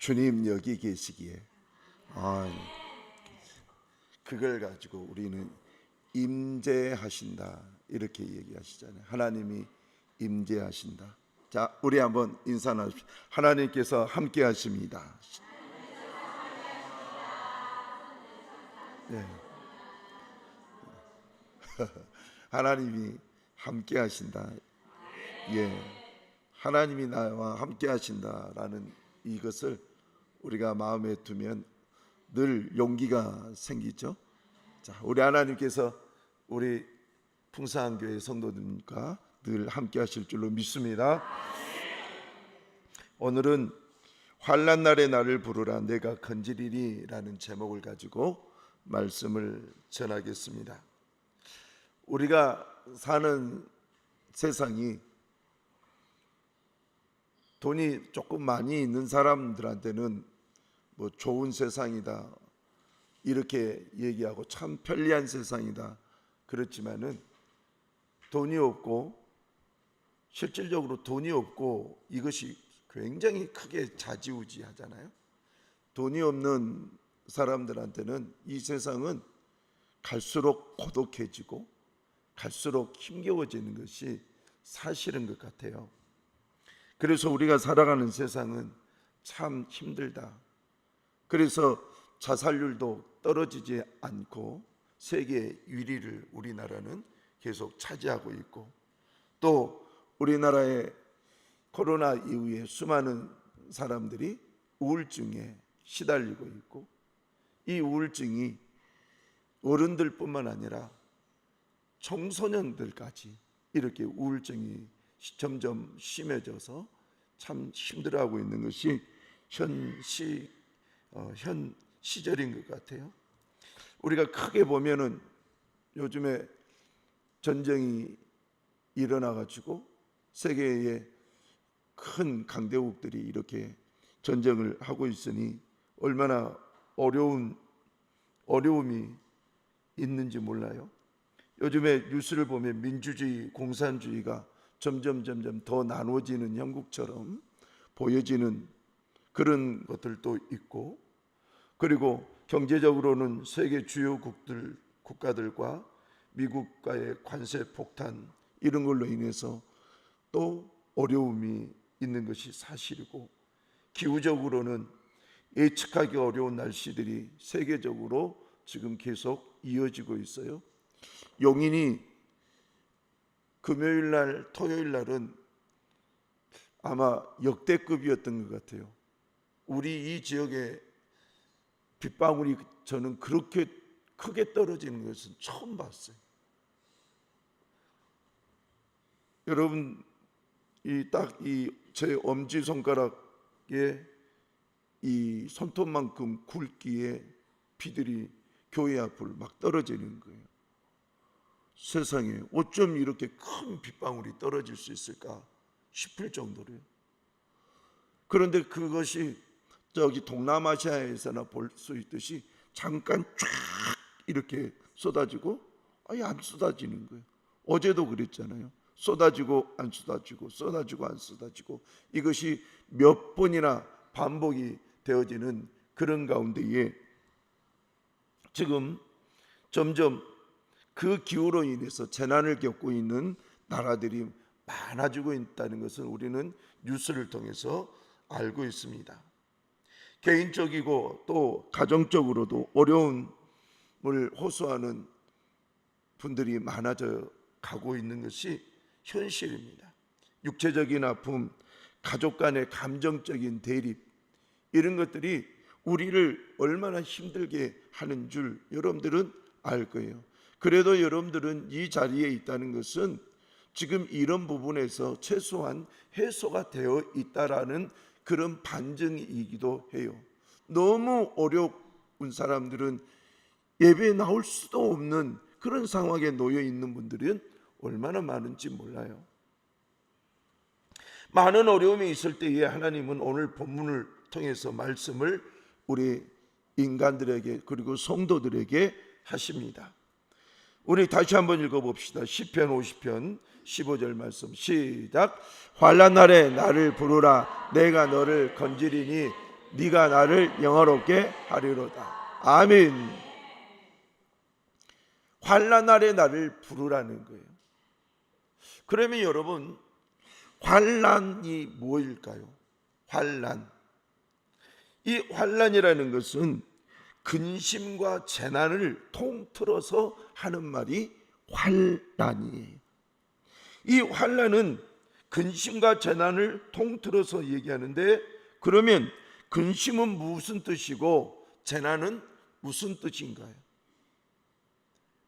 주님 여기 계시기에 그걸 가지고 우리는 임재하신다 이렇게 얘기하시잖아요. 하나님이 임재하신다. 자, 우리 한번 인사 나누십시오. 하나님께서 함께 하십니다. 네. 하나님이 함께 하신다. 예. 하나님이 나와 함께 하신다라는 이것을 우리가 마음에 두면 늘 용기가 생기죠. 자, 우리 하나님께서 우리 풍성한교회 성도들과 늘 함께 하실 줄로 믿습니다. 오늘은 환난 날에 나를 부르라 내가 건지리니 라는 제목을 가지고 말씀을 전하겠습니다. 우리가 사는 세상이 돈이 조금 많이 있는 사람들한테는 뭐 좋은 세상이다 이렇게 얘기하고 참 편리한 세상이다 그렇지만은 돈이 없고 실질적으로 돈이 없고 이것이 굉장히 크게 좌지우지하잖아요. 돈이 없는 사람들한테는 이 세상은 갈수록 고독해지고 갈수록 힘겨워지는 것이 사실인 것 같아요. 그래서 우리가 살아가는 세상은 참 힘들다. 그래서 자살률도 떨어지지 않고 세계 1위를 우리나라는 계속 차지하고 있고, 또 우리나라의 코로나 이후에 수많은 사람들이 우울증에 시달리고 있고, 이 우울증이 어른들뿐만 아니라 청소년들까지 이렇게 우울증이 점점 심해져서 참 힘들어하고 있는 것이 현 시절인 것 같아요. 우리가 크게 보면은 요즘에 전쟁이 일어나가지고 세계의 큰 강대국들이 이렇게 전쟁을 하고 있으니 얼마나 어려움이 있는지 몰라요. 요즘에 뉴스를 보면 민주주의, 공산주의가 점점 더 나눠지는 형국처럼 보여지는 그런 것들도 있고, 그리고 경제적으로는 세계 주요 국가들과 미국과의 관세 폭탄 이런 걸로 인해서 또 어려움이 있는 것이 사실이고, 기후적으로는 예측하기 어려운 날씨들이 세계적으로 지금 계속 이어지고 있어요. 용인이 금요일 날, 토요일 날은 아마 역대급이었던 것 같아요. 우리 이 지역에 빗방울이 저는 그렇게 크게 떨어지는 것은 처음 봤어요. 여러분, 이 제 엄지 손가락에 이 손톱만큼 굵기에 비들이 교회 앞을 막 떨어지는 거예요. 세상에 어쩜 이렇게 큰 빗방울이 떨어질 수 있을까 싶을 정도로요. 그런데 그것이 저기 동남아시아에서나 볼 수 있듯이 잠깐 쫙 이렇게 쏟아지고 아예 안 쏟아지는 거예요. 어제도 그랬잖아요. 쏟아지고 안 쏟아지고 쏟아지고 안 쏟아지고 이것이 몇 번이나 반복이 되어지는 그런 가운데에 지금 점점 그 기후로 인해서 재난을 겪고 있는 나라들이 많아지고 있다는 것은 우리는 뉴스를 통해서 알고 있습니다. 개인적이고 또 가정적으로도 어려움을 호소하는 분들이 많아져 가고 있는 것이 현실입니다. 육체적인 아픔, 가족 간의 감정적인 대립 이런 것들이 우리를 얼마나 힘들게 하는 줄 여러분들은 알 거예요. 그래도 여러분들은 이 자리에 있다는 것은 지금 이런 부분에서 최소한 해소가 되어 있다라는 그런 반증이기도 해요. 너무 어려운 사람들은 예배에 나올 수도 없는 그런 상황에 놓여 있는 분들은 얼마나 많은지 몰라요. 많은 어려움이 있을 때에 하나님은 오늘 본문을 통해서 말씀을 우리 인간들에게 그리고 성도들에게 하십니다. 우리 다시 한번 읽어봅시다. 시편 50편 15절 말씀 시작. 환난 날에 나를 부르라 내가 너를 건지리니 네가 나를 영화롭게 하리로다. 아멘. 환난 날에 나를 부르라는 거예요. 그러면 여러분, 환난이 뭐일까요? 환난. 이 환난이라는 것은 근심과 재난을 통틀어서 하는 말이 환난이에요. 이 환난은 근심과 재난을 통틀어서 얘기하는데, 그러면 근심은 무슨 뜻이고 재난은 무슨 뜻인가요?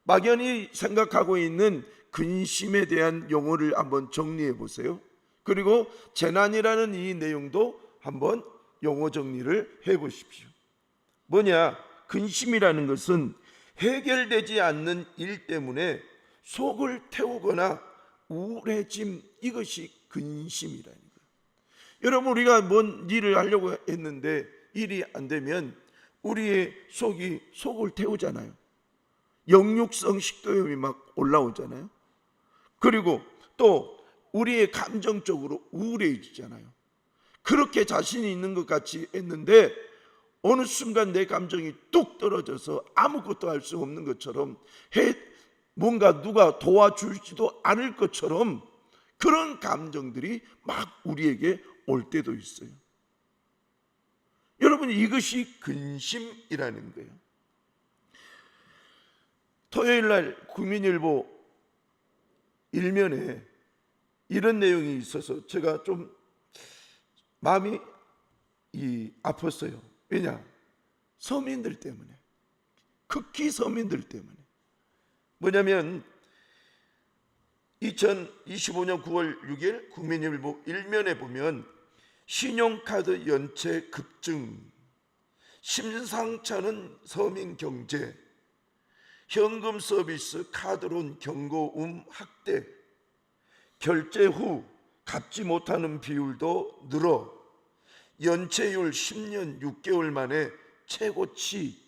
막연히 생각하고 있는 근심에 대한 용어를 한번 정리해 보세요. 그리고 재난이라는 이 내용도 한번 용어 정리를 해 보십시오. 뭐냐? 근심이라는 것은 해결되지 않는 일 때문에 속을 태우거나 우울해짐, 이것이 근심이라는 거예요. 여러분, 우리가 뭔 일을 하려고 했는데 일이 안 되면 우리의 속을 태우잖아요. 역류성 식도염이 막 올라오잖아요. 그리고 또 우리의 감정적으로 우울해지잖아요. 그렇게 자신이 있는 것 같이 했는데 어느 순간 내 감정이 뚝 떨어져서 아무것도 할 수 없는 것처럼, 뭔가 누가 도와주지도 않을 것처럼 그런 감정들이 막 우리에게 올 때도 있어요. 여러분, 이것이 근심이라는 거예요. 토요일 날 국민일보 일면에 이런 내용이 있어서 제가 좀 마음이 아팠어요. 왜냐? 서민들 때문에, 극히 서민들 때문에. 뭐냐면 2025년 9월 6일 국민일보 일면에 보면 신용카드 연체 급증, 심상찮은 서민 경제, 현금 서비스 카드론 경고음 확대, 결제 후 갚지 못하는 비율도 늘어 연체율 10년 6개월 만에 최고치,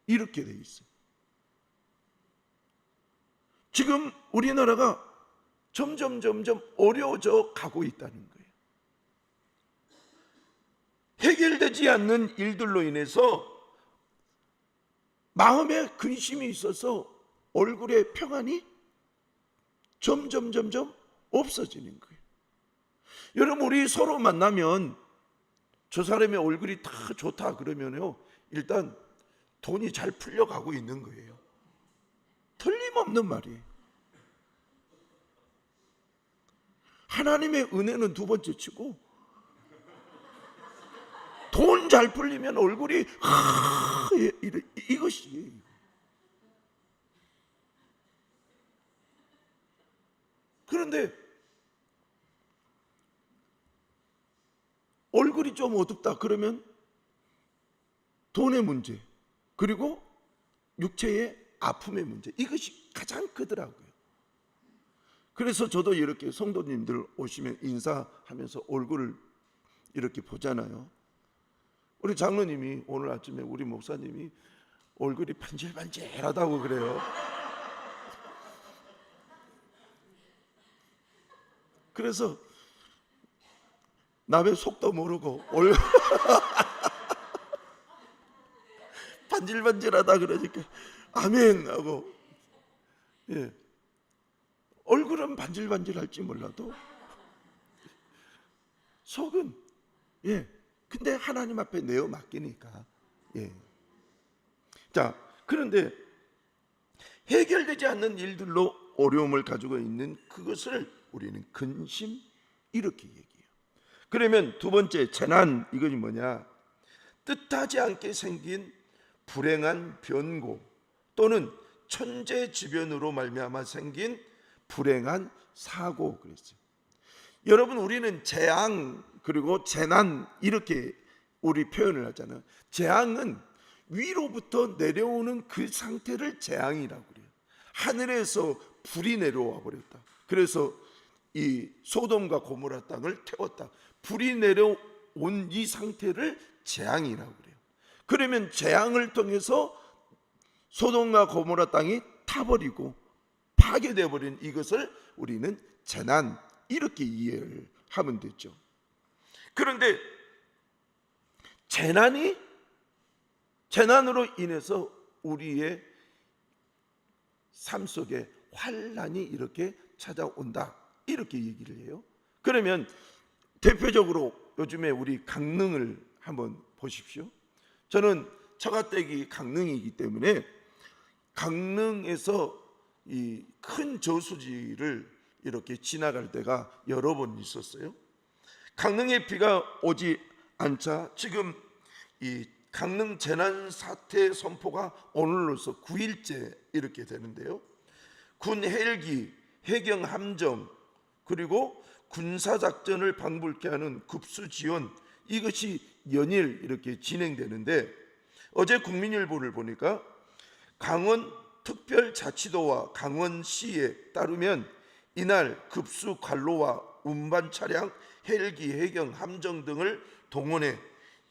이렇게 돼 있어요. 지금 우리나라가 점점 어려워져 가고 있다는 거예요. 해결되지 않는 일들로 인해서 마음에 근심이 있어서 얼굴의 평안이 점점 없어지는 거예요. 여러분, 우리 서로 만나면 저 사람의 얼굴이 다 좋다 그러면요, 일단 돈이 잘 풀려가고 있는 거예요. 틀림없는 말이에요. 하나님의 은혜는 두 번째 치고 돈 잘 풀리면 얼굴이 이것이에요. 그런데 얼굴이 좀 어둡다 그러면 돈의 문제, 그리고 육체의 아픔의 문제, 이것이 가장 크더라고요. 그래서 저도 이렇게 성도님들 오시면 인사하면서 얼굴을 이렇게 보잖아요. 우리 장로님이 오늘 아침에 우리 목사님이 얼굴이 반질반질하다고 그래요. 그래서 남의 속도 모르고 반질반질하다 그러니까 아멘 하고, 예, 얼굴은 반질반질할지 몰라도 속은, 예, 근데 하나님 앞에 내어 맡기니까, 예. 자, 그런데 해결되지 않는 일들로 어려움을 가지고 있는 그것을 우리는 근심, 이렇게 얘기해요. 그러면 두 번째 재난, 이것이 뭐냐? 뜻하지 않게 생긴 불행한 변고 또는 천재지변으로 말미암아 생긴 불행한 사고, 그랬어요. 여러분, 우리는 재앙 그리고 재난 이렇게 우리 표현을 하잖아요. 재앙은 위로부터 내려오는 그 상태를 재앙이라고 그래요. 하늘에서 불이 내려와 버렸다. 그래서 이 소돔과 고모라 땅을 태웠다. 불이 내려온 이 상태를 재앙이라고 그래요. 그러면 재앙을 통해서 소돔과 고모라 땅이 타버리고 파괴되어 버린 이것을 우리는 재난, 이렇게 이해를 하면 되죠. 그런데 재난으로 인해서 우리의 삶 속에 환난이 이렇게 찾아온다, 이렇게 얘기를 해요. 그러면 대표적으로 요즘에 우리 강릉을 한번 보십시오. 저는 처가댁이 강릉이기 때문에 강릉에서 이 큰 저수지를 이렇게 지나갈 때가 여러 번 있었어요. 강릉에 비가 오지 않자 지금 이 강릉 재난 사태 선포가 오늘로서 9일째 이렇게 되는데요. 군 헬기, 해경 함정, 그리고 군사 작전을 방불케 하는 급수 지원, 이것이 연일 이렇게 진행되는데, 어제 국민일보를 보니까 강원 특별자치도와 강원시에 따르면 이날 급수 관로와 운반 차량, 헬기, 해경, 함정 등을 동원해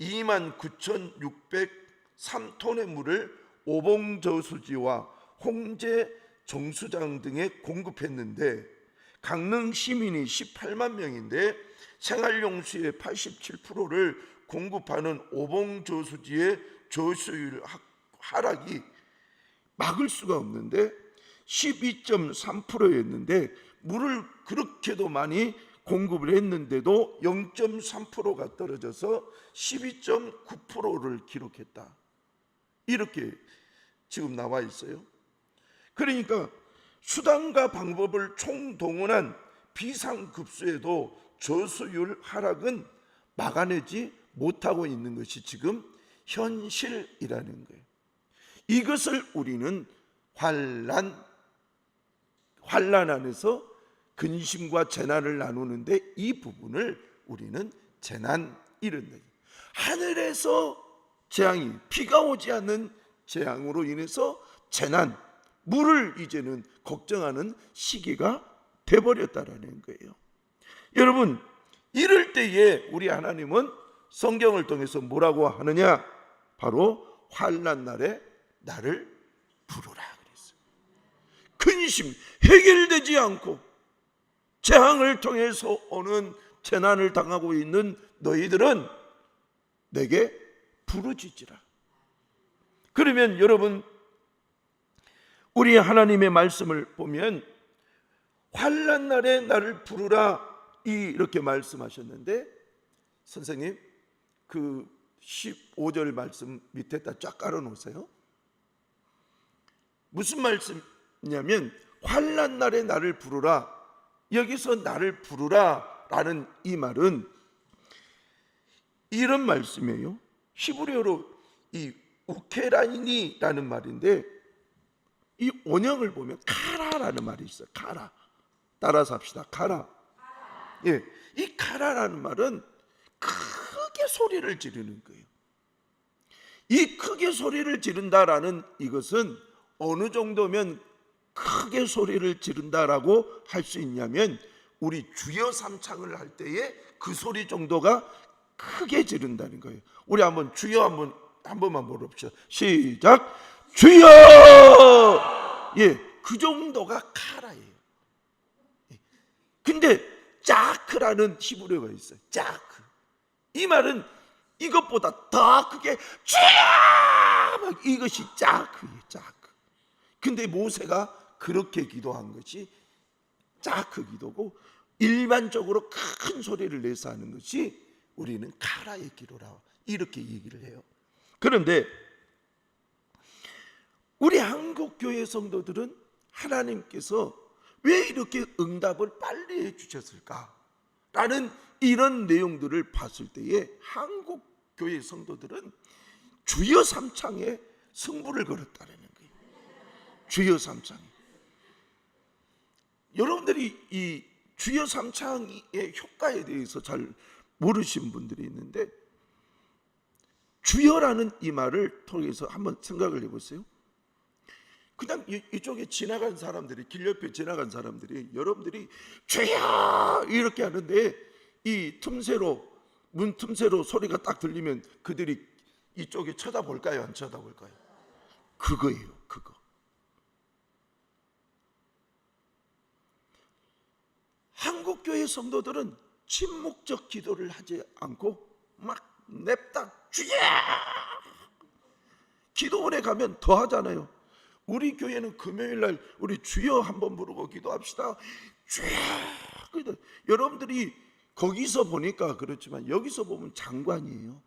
29,603톤의 물을 오봉저수지와 홍제 정수장 등에 공급했는데, 강릉 시민이 18만 명인데 생활용수의 87%를 공급하는 오봉저수지의 저수율 하락이 막을 수가 없는데 12.3%였는데 물을 그렇게도 많이 공급을 했는데도 0.3%가 떨어져서 12.9%를 기록했다, 이렇게 지금 나와 있어요. 그러니까 수단과 방법을 총동원한 비상급수에도 저수율 하락은 막아내지 못하고 있는 것이 지금 현실이라는 거예요. 이것을 우리는 환난 안에서 근심과 재난을 나누는데, 이 부분을 우리는 재난, 이런 거예요. 하늘에서 재앙이, 비가 오지 않는 재앙으로 인해서 재난, 물을 이제는 걱정하는 시기가 돼버렸다라는 거예요. 여러분, 이럴 때에 우리 하나님은 성경을 통해서 뭐라고 하느냐? 바로 환난 날에 나를 부르라 그랬어요. 근심 해결되지 않고 재앙을 통해서 오는 재난을 당하고 있는 너희들은 내게 부르짖으라. 그러면 여러분, 우리 하나님의 말씀을 보면 환난 날에 나를 부르라 이렇게 말씀하셨는데, 선생님 그 15절 말씀 밑에다 쫙 깔아놓으세요. 무슨 말씀이냐면 환난 날에 나를 부르라, 여기서 나를 부르라 라는 이 말은 이런 말씀이에요. 히브리어로 이 우케라이니라는 말인데, 이 원형을 보면 카라라는 말이 있어요. 카라. 따라서 합시다. 카라. 예, 이 카라라는 말은 크게 소리를 지르는 거예요. 이 크게 소리를 지른다라는 이것은 어느 정도면 크게 소리를 지른다라고 할 수 있냐면, 우리 주여 삼창을 할 때에 그 소리 정도가 크게 지른다는 거예요. 우리 한번 주여 한 번만 물어봅시다. 시작. 주여! 예, 그 정도가 카라예요. 근데 자크라는 히브리어가 있어요. 자크. 이 말은 이것보다 더 크게 주여! 이것이 자크예요. 자크. 근데 모세가 그렇게 기도한 것이 자크 기도고, 일반적으로 큰 소리를 내서 하는 것이 우리는 카라의 기도라, 이렇게 얘기를 해요. 그런데 우리 한국교회 성도들은 하나님께서 왜 이렇게 응답을 빨리 해주셨을까? 라는 이런 내용들을 봤을 때에 한국교회 성도들은 주여 삼창에 승부를 걸었다는 거예요. 주여 삼창. 여러분들이 이 주여 삼창의 효과에 대해서 잘 모르신 분들이 있는데, 주여라는 이 말을 통해서 한번 생각을 해보세요. 그냥 이쪽에 지나간 사람들이, 길 옆에 지나간 사람들이 여러분들이 주여 이렇게 하는데, 이 틈새로, 문 틈새로 소리가 딱 들리면 그들이 이쪽에 쳐다볼까요? 안 쳐다볼까요? 그거예요. 그거. 한국교회 성도들은 침묵적 기도를 하지 않고 막 냅다 주여. 기도원에 가면 더 하잖아요. 우리 교회는 금요일날 우리 주여 한번 부르고 기도합시다. 주여. 여러분들이 거기서 보니까 그렇지만 여기서 보면 장관이에요.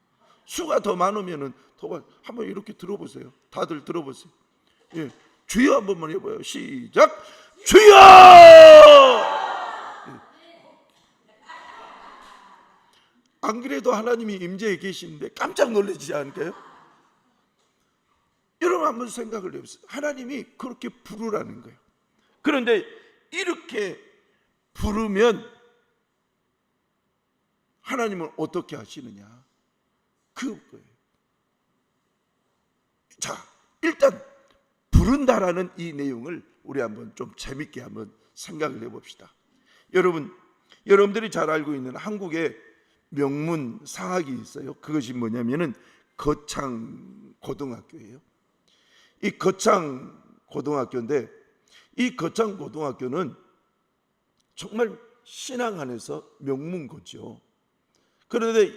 수가 더 많으면은 더 한번 이렇게 들어보세요. 다들 들어보세요. 예, 주여 한 번만 해봐요. 시작. 주여. 안 그래도 하나님이 임재에 계시는데 깜짝 놀라지 않을까요? 여러분 한번 생각을 해보세요. 하나님이 그렇게 부르라는 거예요. 그런데 이렇게 부르면 하나님은 어떻게 하시느냐? 그거예요. 자, 일단 부른다라는 이 내용을 우리 한번 좀 재밌게 한번 생각을 해봅시다. 여러분들이 잘 알고 있는 한국의 명문 사학이 있어요. 그것이 뭐냐면은 거창고등학교예요. 이 거창고등학교인데 이 거창고등학교는 정말 신앙 안에서 명문고죠. 그런데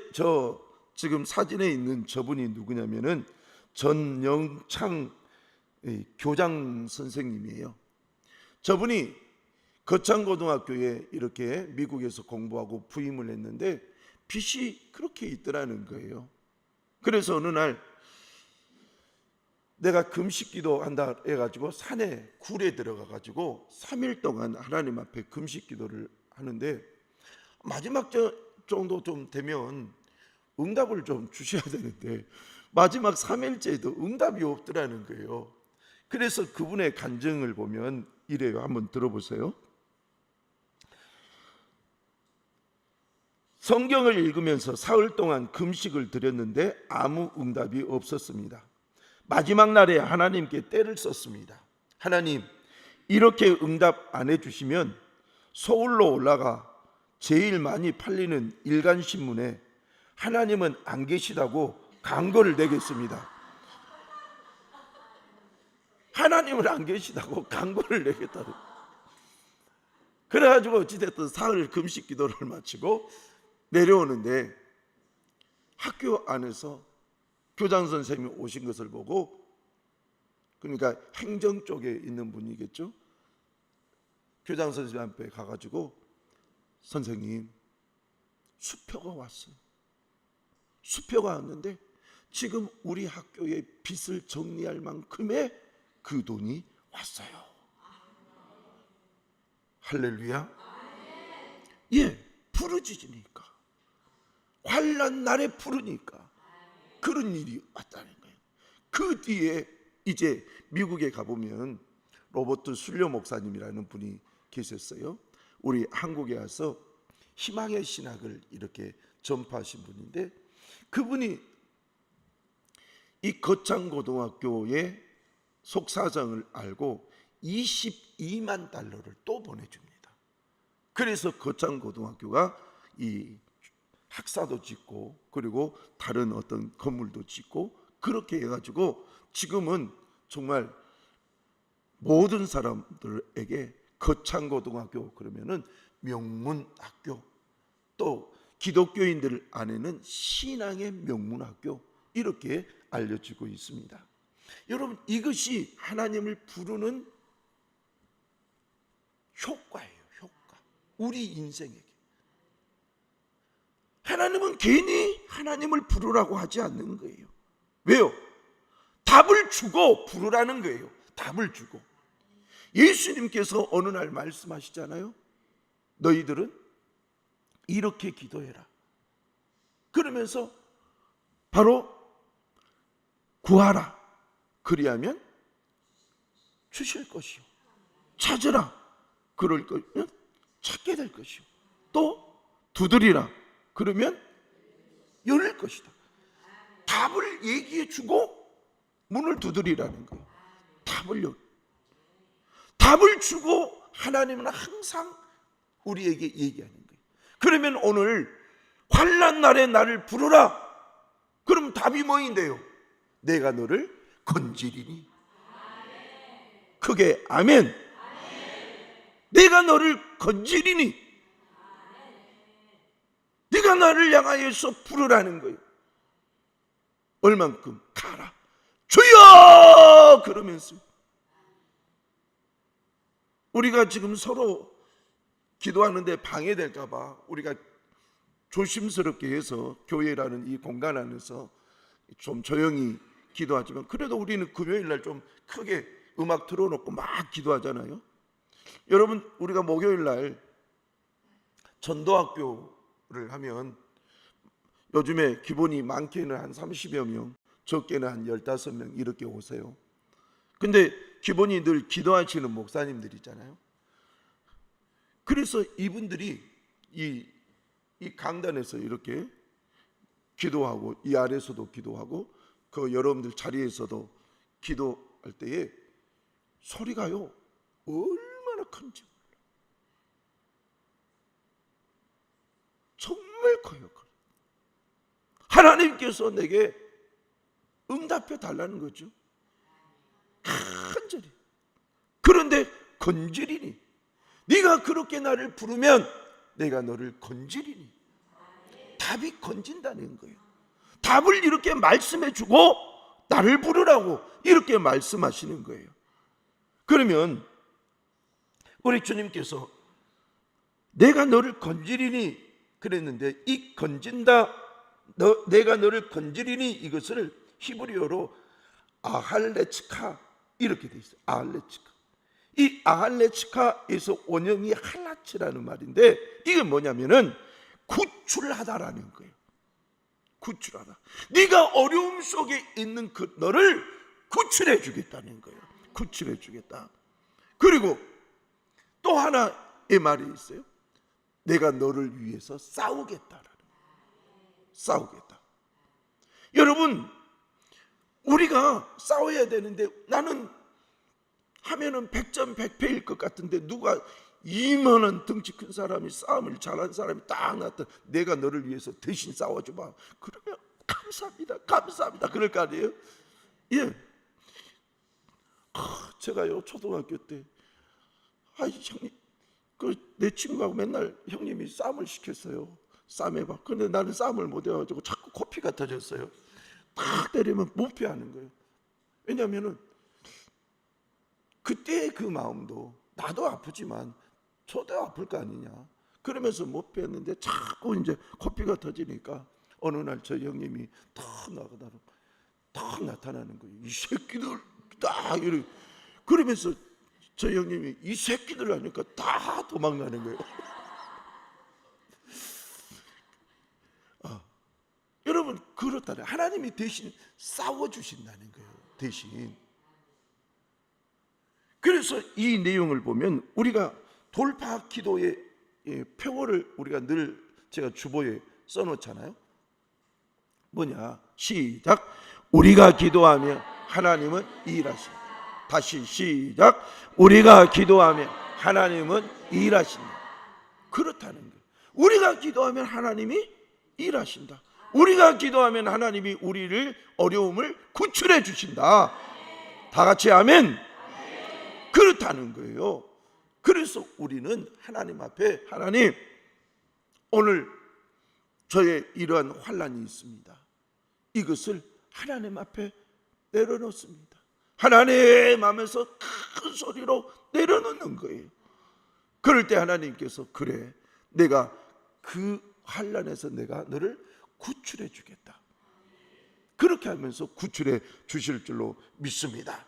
지금 사진에 있는 저분이 누구냐면은 전영창 교장 선생님이에요. 저분이 거창고등학교에 이렇게 미국에서 공부하고 부임을 했는데 빚이 그렇게 있더라는 거예요. 그래서 어느 날 내가 금식기도 한다 해가지고 산에 굴에 들어가가지고 3일 동안 하나님 앞에 금식기도를 하는데 마지막 정도 좀 되면 응답을 좀 주셔야 되는데 마지막 3일째에도 응답이 없더라는 거예요. 그래서 그분의 간증을 보면 이래요. 한번 들어보세요. 성경을 읽으면서 사흘 동안 금식을 드렸는데 아무 응답이 없었습니다. 마지막 날에 하나님께 때를 썼습니다. 하나님, 이렇게 응답 안 해주시면 서울로 올라가 제일 많이 팔리는 일간신문에 하나님은 안 계시다고 광고를 내겠습니다. 하나님은 안 계시다고 광고를 내겠다고. 그래가지고 어찌됐든 사흘 금식 기도를 마치고 내려오는데 학교 안에서 교장 선생님이 오신 것을 보고, 그러니까 행정 쪽에 있는 분이겠죠. 교장 선생님 앞에 가가지고 선생님, 수표가 왔어요. 수표가 왔는데 지금 우리 학교의 빚을 정리할 만큼의 그 돈이 왔어요. 할렐루야. 예, 부르짖으니까, 환난 날에 부르니까 그런 일이 왔다는 거예요. 그 뒤에 이제 미국에 가보면 로버트 술려 목사님이라는 분이 계셨어요. 우리 한국에 와서 희망의 신학을 이렇게 전파하신 분인데, 그분이 이 거창고등학교의 속사정을 알고 22만 달러를 또 보내줍니다. 그래서 거창고등학교가 이 학사도 짓고 그리고 다른 어떤 건물도 짓고 그렇게 해가지고 지금은 정말 모든 사람들에게 거창고등학교 그러면은 명문학교, 또 기독교인들 안에는 신앙의 명문학교, 이렇게 알려지고 있습니다. 여러분, 이것이 하나님을 부르는 효과예요. 효과. 우리 인생에게 하나님은 괜히 하나님을 부르라고 하지 않는 거예요. 왜요? 답을 주고 부르라는 거예요. 답을 주고. 예수님께서 어느 날 말씀하시잖아요. 너희들은 이렇게 기도해라. 그러면서 바로 구하라. 그리하면 주실 것이요. 찾으라. 그럴 거면 찾게 될 것이요. 또 두드리라. 그러면 열릴 것이다. 답을 얘기해 주고 문을 두드리라는 거예요. 답을 주고 하나님은 항상 우리에게 얘기하는 거예요. 그러면 오늘 환난 날에 나를 부르라. 그럼 답이 뭐인데요? 내가 너를 건지리니. 크게 아멘. 내가 너를 건지리니. 네가 나를 향하여서 부르라는 거예요. 얼만큼 가라. 주여! 그러면서 우리가 지금 서로 기도하는데 방해될까 봐 우리가 조심스럽게 해서 교회라는 이 공간 안에서 좀 조용히 기도하지만, 그래도 우리는 금요일 날 좀 크게 음악 틀어놓고 막 기도하잖아요. 여러분, 우리가 목요일 날 전도학교를 하면 요즘에 기본이 많게는 한 30여 명, 적게는 한 15명 이렇게 오세요. 근데 기본이 늘 기도하시는 목사님들이잖아요. 그래서 이분들이 이 강단에서 이렇게 기도하고, 이 아래에서도 기도하고, 그 여러분들 자리에서도 기도할 때에 소리가요 얼마나 큰지 정말 커요. 하나님께서 내게 응답해 달라는 거죠. 간절히. 그런데 건지리니, 네가 그렇게 나를 부르면 내가 너를 건지리니. 답이 건진다는 거예요. 답을 이렇게 말씀해 주고 나를 부르라고 이렇게 말씀하시는 거예요. 그러면 우리 주님께서 내가 너를 건지리니 그랬는데, 이 건진다, 내가 너를 건지리니, 이것을 히브리어로 아할레츠카 이렇게 돼 있어요. 아할레츠카. 이 아할레츠카에서 원형이 할라츠라는 말인데, 이게 뭐냐면은 구출하다라는 거예요. 구출하다. 네가 어려움 속에 있는 그 너를 구출해 주겠다는 거예요. 구출해 주겠다. 그리고 또 하나의 말이 있어요. 내가 너를 위해서 싸우겠다라는 거예요. 싸우겠다. 여러분, 우리가 싸워야 되는데, 나는 하면은 100점 100패일 것 같은데, 누가 이만한 덩치 큰 사람이, 싸움을 잘하는 사람이 딱 나타나, 내가 너를 위해서 대신 싸워줘봐. 그러면 감사합니다, 감사합니다, 그럴 거 아니에요? 예. 제가요 초등학교 때, 형님, 내 친구하고 맨날 형님이 싸움을 시켰어요. 싸움해봐. 근데 나는 싸움을 못 해가지고 자꾸 코피가 터졌어요. 딱 때리면 못 피하는 거예요. 왜냐하면은 그때 그 마음도, 나도 아프지만 저도 아플 거 아니냐, 그러면서 못 피했는데 자꾸 이제 코피가 터지니까 어느 날 저 형님이 딱 나타나는 거예요. 이 새끼들 딱 이렇게. 그러면서 저 형님이 이 새끼들 하니까 다 도망가는 거예요. 여러분, 그렇다면 하나님이 대신 싸워주신다는 거예요. 대신. 그래서 이 내용을 보면 우리가 돌파 기도의 표어를 우리가 늘 제가 주보에 써놓잖아요. 뭐냐? 시작. 우리가 기도하며 하나님은 일하신다. 다시 시작. 우리가 기도하며 하나님은 일하신다. 그렇다는 거예요. 우리가 기도하면 하나님이 일하신다. 우리가 기도하면 하나님이 우리를, 어려움을 구출해 주신다. 다 같이 아멘. 그렇다는 거예요. 그래서 우리는 하나님 앞에, 하나님, 오늘 저의 이러한 환난이 있습니다. 이것을 하나님 앞에 내려놓습니다. 하나님 하면서 큰 소리로 내려놓는 거예요. 그럴 때 하나님께서, 그래, 내가 그 환난에서 내가 너를 구출해 주겠다. 그렇게 하면서 구출해 주실 줄로 믿습니다.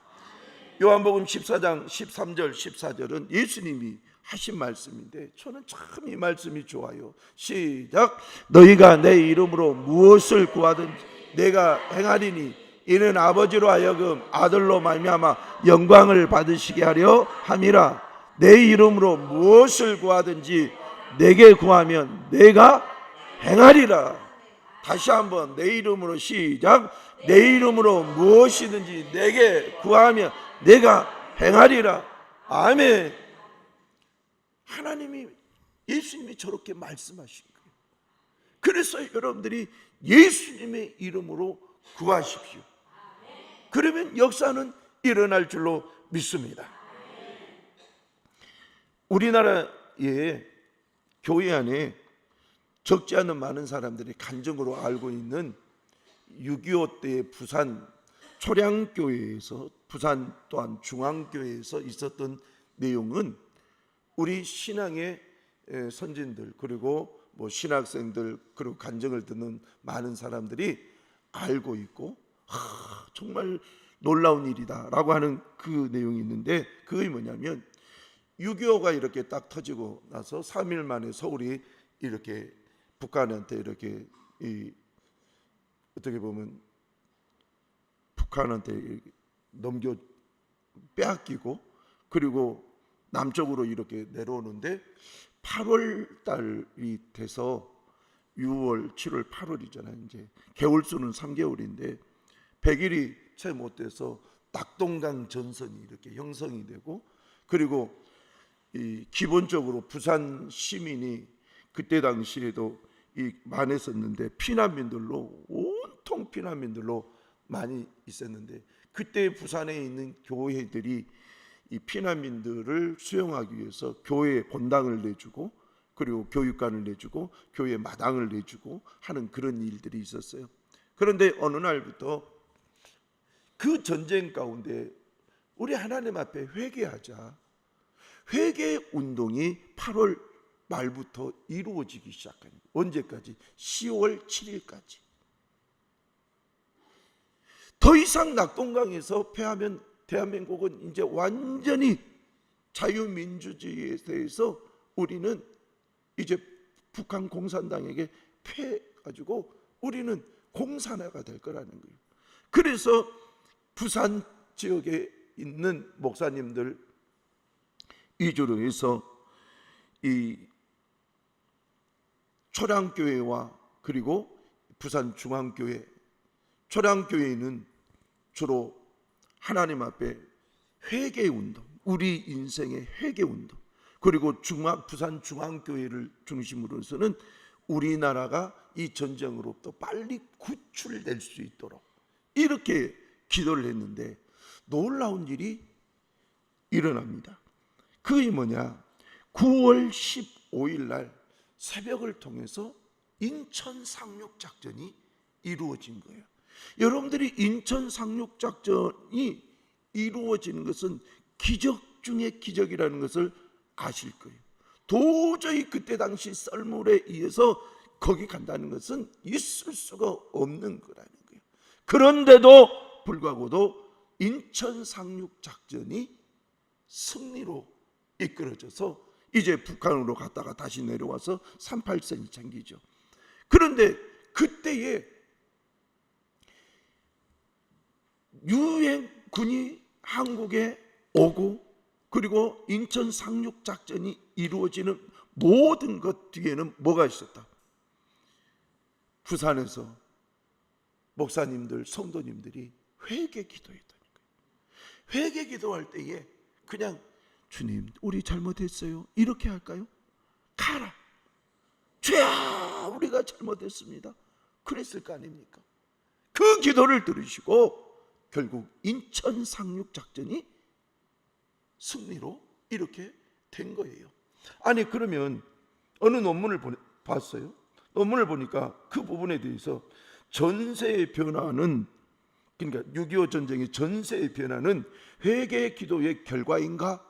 요한복음 14장 13절 14절은 예수님이 하신 말씀인데, 저는 참 이 말씀이 좋아요. 시작. 너희가 내 이름으로 무엇을 구하든지 내가 행하리니 이는 아버지로 하여금 아들로 말미암아 영광을 받으시게 하려 함이라. 내 이름으로 무엇을 구하든지 내게 구하면 내가 행하리라. 다시 한번, 내 이름으로 시작. 내 이름으로 무엇이든지 내게 구하면 내가 행하리라. 아멘. 하나님이, 예수님이 저렇게 말씀하신 거예요. 그래서 여러분들이 예수님의 이름으로 구하십시오. 그러면 역사는 일어날 줄로 믿습니다. 우리나라의 교회 안에 적지 않은 많은 사람들이 간증으로 알고 있는 6.25 때 부산 초량교회에서, 부산 또한 중앙교회에서 있었던 내용은 우리 신앙의 선진들, 그리고 뭐 신학생들, 그리고 간증을 듣는 많은 사람들이 알고 있고 정말 놀라운 일이다라고 하는 그 내용이 있는데, 그게 뭐냐면 6.25가 이렇게 딱 터지고 나서 3일 만에 서울이 이렇게 북한한테 이렇게 어떻게 보면 북한한테 넘겨 빼앗기고, 그리고 남쪽으로 이렇게 내려오는데 8월 달이 돼서 6월, 7월, 8월이잖아요. 이제 개월수는 3개월인데 100일이 채 못 돼서 낙동강 전선이 이렇게 형성이 되고, 그리고 기본적으로 부산 시민이 그때 당시에도 많았었는데 피난민들로, 온통 피난민들로 많이 있었는데, 그때 부산에 있는 교회들이 이 피난민들을 수용하기 위해서 교회에 본당을 내주고, 그리고 교육관을 내주고, 교회 마당을 내주고 하는 그런 일들이 있었어요. 그런데 어느 날부터 그 전쟁 가운데 우리 하나님 앞에 회개하자, 회개 운동이 8월 말부터 이루어지기 시작합니다. 언제까지? 10월 7일까지. 더 이상 낙동강에서 패하면 대한민국은 이제 완전히 자유민주주의에 대해서 우리는 이제 북한 공산당에게 패가지고 우리는 공산화가 될 거라는 거예요. 그래서 부산 지역에 있는 목사님들 위주로 해서 이 초량교회와 그리고 부산 중앙교회, 초량교회는 주로 하나님 앞에 회개운동, 우리 인생의 회개운동, 그리고 부산 중앙교회를 중심으로 해서는 우리나라가 이 전쟁으로부터 빨리 구출될 수 있도록 이렇게 기도를 했는데 놀라운 일이 일어납니다. 그게 뭐냐? 9월 15일 날 새벽을 통해서 인천 상륙작전이 이루어진 거예요. 여러분들이 인천 상륙작전이 이루어지는 것은 기적 중의 기적이라는 것을 아실 거예요. 도저히 그때 당시 썰물에 의해서 거기 간다는 것은 있을 수가 없는 거라는 거예요. 그런데도 불구하고도 인천 상륙작전이 승리로 이끌어져서 이제 북한으로 갔다가 다시 내려와서 38선이 생기죠. 그런데 그때에 유엔군이 한국에 오고, 그리고 인천 상륙작전이 이루어지는 모든 것 뒤에는 뭐가 있었다? 부산에서 목사님들, 성도님들이 회개 기도했다는 거예요. 회개 기도할 때에 그냥 주님, 우리 잘못했어요, 이렇게 할까요? 가라, 주야, 우리가 잘못했습니다, 그랬을 거 아닙니까? 그 기도를 들으시고 결국 인천 상륙작전이 승리로 이렇게 된 거예요. 아니, 그러면 어느 논문을 봤어요. 논문을 보니까 그 부분에 대해서 전세의 변화는, 그러니까 6.25 전쟁의 전세의 변화는 회개 기도의 결과인가?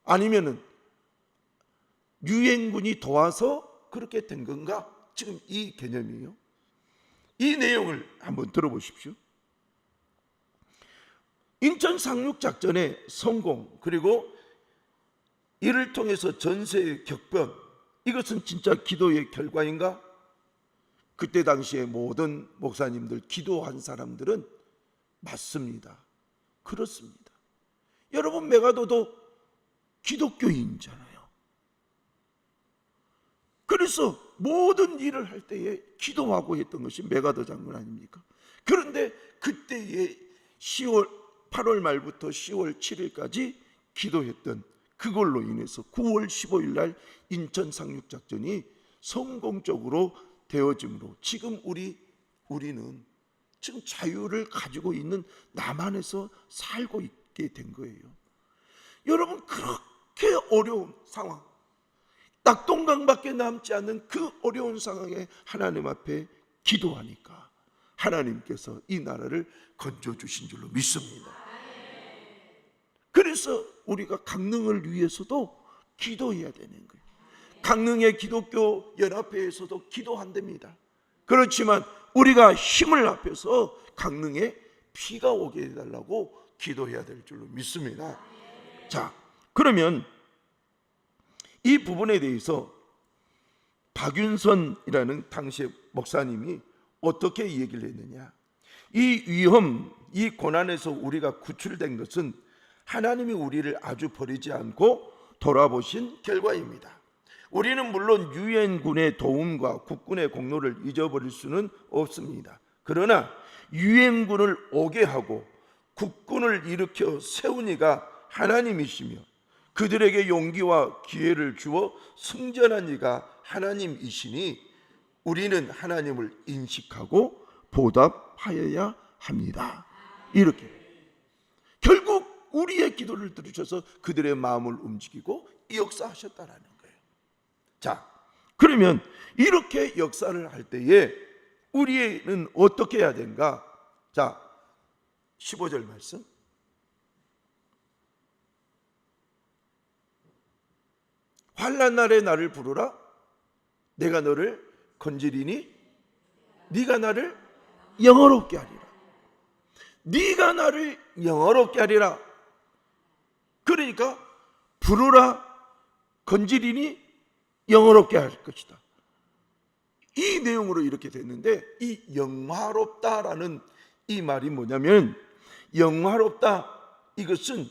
아니면은 유엔군이 도와서 그렇게 된 건가? 지금 이 개념이에요. 이 내용을 한번 들어보십시오. 인천 상륙작전의 성공, 그리고 이를 통해서 전세의 격변, 이것은 진짜 기도의 결과인가? 그때 당시에 모든 목사님들, 기도한 사람들은 맞습니다, 그렇습니다. 여러분, 메가도도 기독교인이잖아요. 그래서 모든 일을 할 때에 기도하고 했던 것이 메가도 장군 아닙니까? 그런데 그때에 8월 말부터 10월 7일까지 기도했던 그걸로 인해서 9월 15일 날 인천 상륙작전이 성공적으로 되어짐으로 지금 우리는 지금 자유를 가지고 있는 남한에서 살고 있게 된 거예요. 여러분, 그렇게 어려운 상황, 낙동강밖에 남지 않는 그 어려운 상황에 하나님 앞에 기도하니까 하나님께서 이 나라를 건져주신 줄로 믿습니다. 그래서 우리가 강릉을 위해서도 기도해야 되는 거예요. 강릉의 기독교 연합회에서도 기도한답니다. 그렇지만 우리가 힘을 합해서 강릉에 비가 오게 해달라고 기도해야 될 줄로 믿습니다. 자, 그러면 이 부분에 대해서 박윤선이라는 당시의 목사님이 어떻게 얘기를 했느냐, 이 위험, 이 고난에서 우리가 구출된 것은 하나님이 우리를 아주 버리지 않고 돌아보신 결과입니다. 우리는 물론 유엔군의 도움과 국군의 공로를 잊어버릴 수는 없습니다. 그러나 유엔군을 오게 하고 국군을 일으켜 세운 이가 하나님이시며 그들에게 용기와 기회를 주어 승전한 이가 하나님이시니 우리는 하나님을 인식하고 보답하여야 합니다. 이렇게 결국 우리의 기도를 들으셔서 그들의 마음을 움직이고 역사하셨다라는 거예요. 자, 그러면 이렇게 역사를 할 때에 우리는 어떻게 해야 되는가? 자, 15절 말씀. 환난 날에 나를 부르라. 내가 너를 건지리니 네가 나를 영화롭게 하리라. 네가 나를 영화롭게 하리라. 그러니까 부르라, 건지리니 영화롭게 할 것이다. 이 내용으로 이렇게 됐는데, 이 영화롭다라는 이 말이 뭐냐면, 영화롭다, 이것은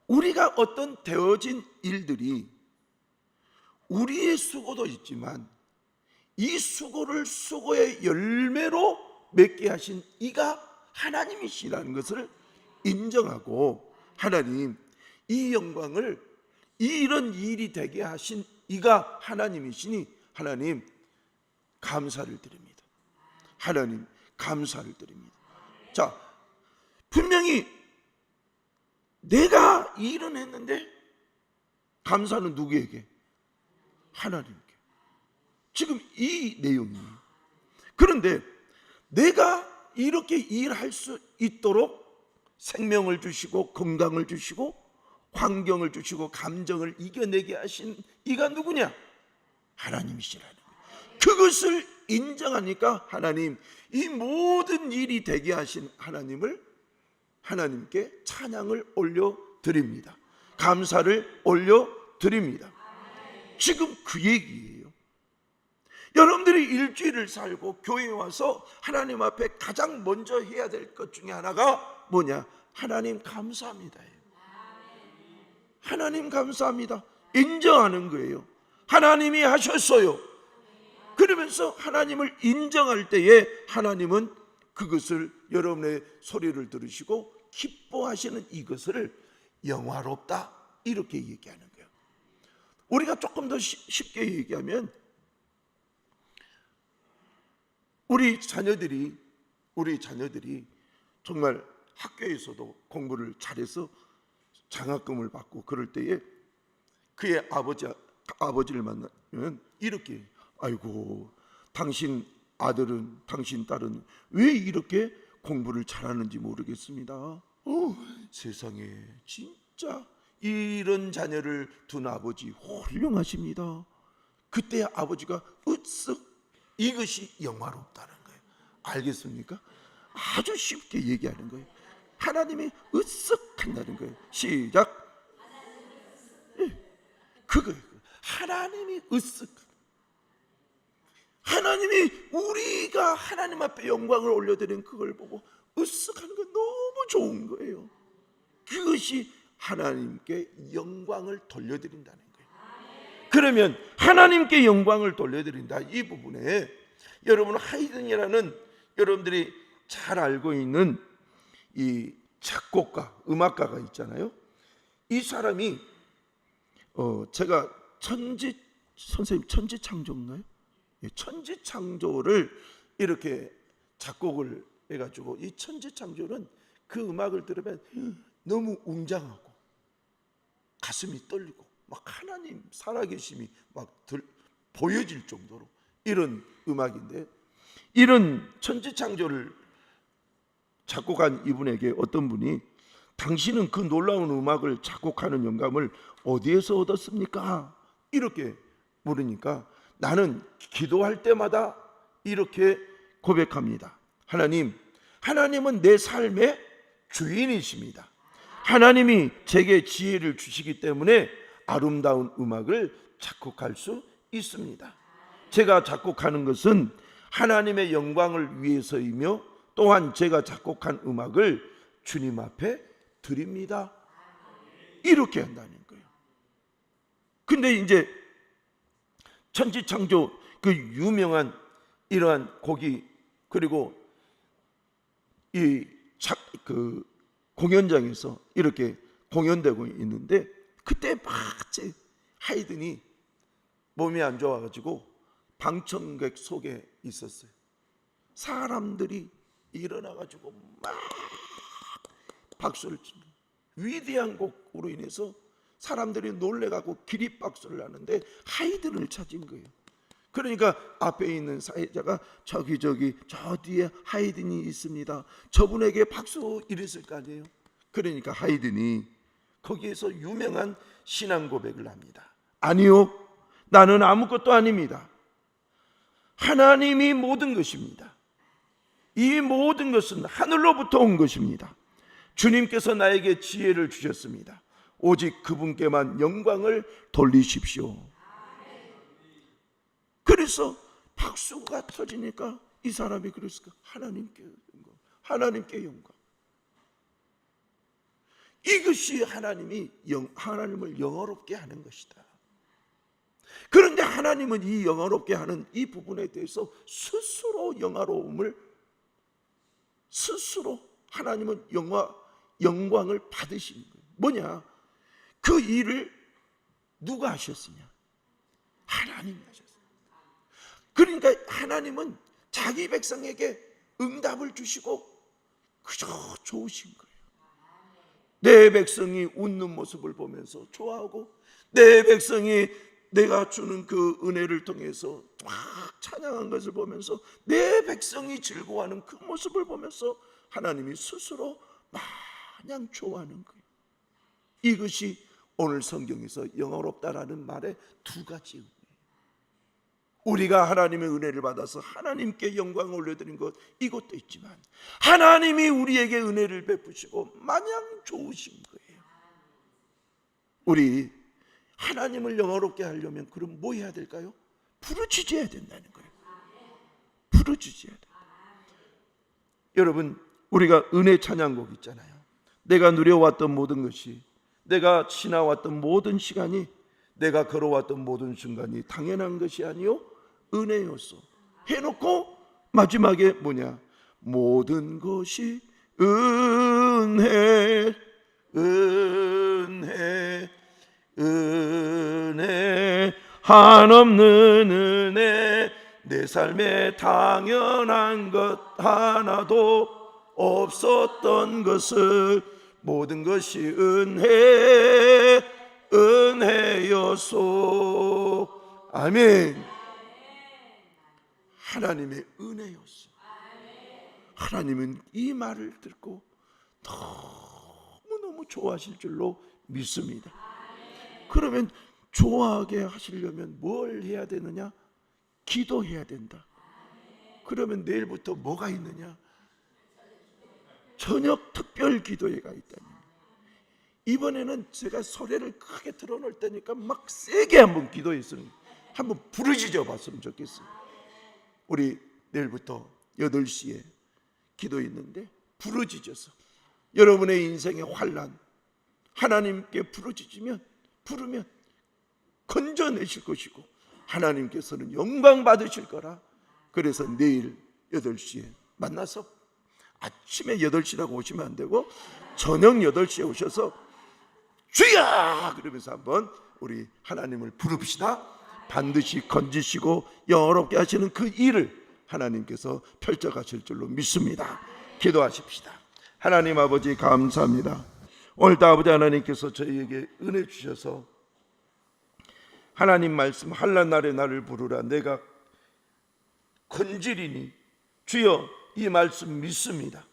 우리가 어떤 되어진 일들이 우리의 수고도 있지만 이 수고를 수고의 열매로 맺게 하신 이가 하나님이시라는 것을 인정하고, 하나님, 이 영광을, 이런 일이 되게 하신 이가 하나님이시니 하나님 감사를 드립니다. 하나님 감사를 드립니다. 자, 분명히 내가 일은 했는데 감사는 누구에게? 하나님께. 지금 이 내용이에요. 그런데 내가 이렇게 일할 수 있도록 생명을 주시고 건강을 주시고 환경을 주시고 감정을 이겨내게 하신 이가 누구냐? 하나님이시라는 거예요. 그것을 인정하니까 하나님, 이 모든 일이 되게 하신 하나님을, 하나님께 찬양을 올려드립니다. 감사를 올려드립니다. 지금 그 얘기예요. 여러분들이 일주일을 살고 교회에 와서 하나님 앞에 가장 먼저 해야 될 것 중에 하나가 뭐냐? 하나님 감사합니다. 하나님 감사합니다. 인정하는 거예요. 하나님이 하셨어요. 그러면서 하나님을 인정할 때에 하나님은 그것을, 여러분의 소리를 들으시고 기뻐하시는 이것을 영화롭다, 이렇게 얘기하는 거예요. 우리가 조금 더 쉽게 얘기하면, 우리 자녀들이 정말 학교에서도 공부를 잘해서 장학금을 받고 그럴 때에 그의 아버지를 만나면 이렇게, 아이고, 당신 아들은, 당신 딸은 왜 이렇게 공부를 잘하는지 모르겠습니다. 세상에 진짜 이런 자녀를 둔 아버지 훌륭하십니다. 그때 아버지가 으쓱, 이것이 영화롭다는 거예요. 알겠습니까? 아주 쉽게 얘기하는 거예요. 하나님이 으쓱 한다는 거예요. 시작. 그거예요. 하나님이 으쓱. 하나님이, 우리가 하나님 앞에 영광을 올려드리는 그걸 보고 으쓱하는 건 너무 좋은 거예요. 그것이 하나님께 영광을 돌려드린다는 거예요. 그러면 하나님께 영광을 돌려드린다, 이 부분에 여러분, 하이든이라는 여러분들이 잘 알고 있는 이 작곡가, 음악가가 있잖아요. 이 사람이 제가 선생님 천지창조인가요? 천지창조를 이렇게 작곡을 해가지고, 이 천지창조는 그 음악을 들으면 너무 웅장하고 가슴이 떨리고 막 하나님 살아계심이 막 보여질 정도로 이런 음악인데, 이런 천지창조를 작곡한 이분에게 어떤 분이 당신은 그 놀라운 음악을 작곡하는 영감을 어디에서 얻었습니까? 이렇게 물으니까 나는 기도할 때마다 이렇게 고백합니다. 하나님은 내 삶의 주인이십니다. 하나님이 제게 지혜를 주시기 때문에 아름다운 음악을 작곡할 수 있습니다. 제가 작곡하는 것은 하나님의 영광을 위해서이며 또한 제가 작곡한 음악을 주님 앞에 드립니다. 이렇게 한다는 거예요. 근데 이제 천지창조 그 유명한 이러한 곡이 그리고 그 공연장에서 이렇게 공연되고 있는데 그때 마치 하이든이 몸이 안 좋아가지고 방청객 속에 있었어요. 사람들이 일어나가지고 막 박수를 치는 위대한 곡으로 인해서 사람들이 놀래가고 기립박수를 하는데 하이든을 찾은 거예요. 그러니까 앞에 있는 사회자가 저 뒤에 하이든이 있습니다. 저분에게 박수 이랬을 거 아니에요. 그러니까 하이든이 거기에서 유명한 신앙 고백을 합니다. 아니요, 나는 아무것도 아닙니다. 하나님이 모든 것입니다. 이 모든 것은 하늘로부터 온 것입니다. 주님께서 나에게 지혜를 주셨습니다. 오직 그분께만 영광을 돌리십시오. 그래서 박수가 터지니까 이 사람이 그랬을까? 하나님께 영광, 하나님께 영광. 이것이 하나님을 영화롭게 하는 것이다. 그런데 하나님은 이 영화롭게 하는 이 부분에 대해서 스스로 하나님은 영광을 받으시는 거예요. 뭐냐? 그 일을 누가 하셨으냐? 하나님이 하셨어요. 그러니까 하나님은 자기 백성에게 응답을 주시고 그저 좋으신 거예요. 내 백성이 웃는 모습을 보면서 좋아하고 내 백성이 내가 주는 그 은혜를 통해서 막 찬양한 것을 보면서 내 백성이 즐거워하는 그 모습을 보면서 하나님이 스스로 마냥 좋아하는 거예요. 이것이 오늘 성경에서 영화롭다라는 말의 두 가지 의미예요. 우리가 하나님의 은혜를 받아서 하나님께 영광을 올려드린 것 이것도 있지만 하나님이 우리에게 은혜를 베푸시고 마냥 좋으신 거예요. 우리 하나님을 영화롭게 하려면 그럼 뭐 해야 될까요? 부르짖어야 된다는 거예요. 부르짖어야 돼요. 여러분, 우리가 은혜 찬양곡 있잖아요. 내가 누려왔던 모든 것이, 내가 지나왔던 모든 시간이, 내가 걸어왔던 모든 순간이 당연한 것이 아니요 은혜였어 해놓고 마지막에 뭐냐? 모든 것이 은혜 한없는 은혜, 내 삶에 당연한 것 하나도 없었던 것을 모든 것이 은혜였소. 아멘. 하나님의 은혜였어. 하나님은 이 말을 듣고 너무너무 좋아하실 줄로 믿습니다. 그러면 좋아하게 하시려면 뭘 해야 되느냐? 기도해야 된다. 그러면 내일부터 뭐가 있느냐? 저녁 특별 기도회가 있다니. 이번에는 제가 소리를 크게 틀어놓을 테니까 막 세게 한번 기도했으면 한번 부르짖어 봤으면 좋겠어요. 우리 내일부터 8시에 기도 있는데 부르짖어서 여러분의 인생의 환난 하나님께 부르면 건져내실 것이고 하나님께서는 영광 받으실 거라. 그래서 내일 8시에 만나서 아침에 8시라고 오시면 안 되고 저녁 8시에 오셔서 주야 그러면서 한번 우리 하나님을 부릅시다. 반드시 건지시고 영화롭게 하시는 그 일을 하나님께서 펼쳐가실 줄로 믿습니다. 기도하십시다. 하나님 아버지 감사합니다. 오늘도 아버지 하나님께서 저희에게 은혜 주셔서 하나님 말씀 한낱날에 나를 부르라 내가 건지리니 주여, 이 말씀 믿습니다.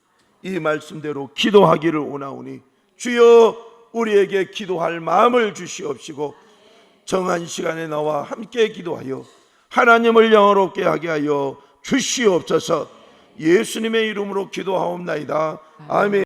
이 말씀대로 기도하기를 원하오니 주여, 우리에게 기도할 마음을 주시옵시고 정한 시간에 나와 함께 기도하여 하나님을 영화롭게 하게 하여 주시옵소서. 예수님의 이름으로 기도하옵나이다. 아멘.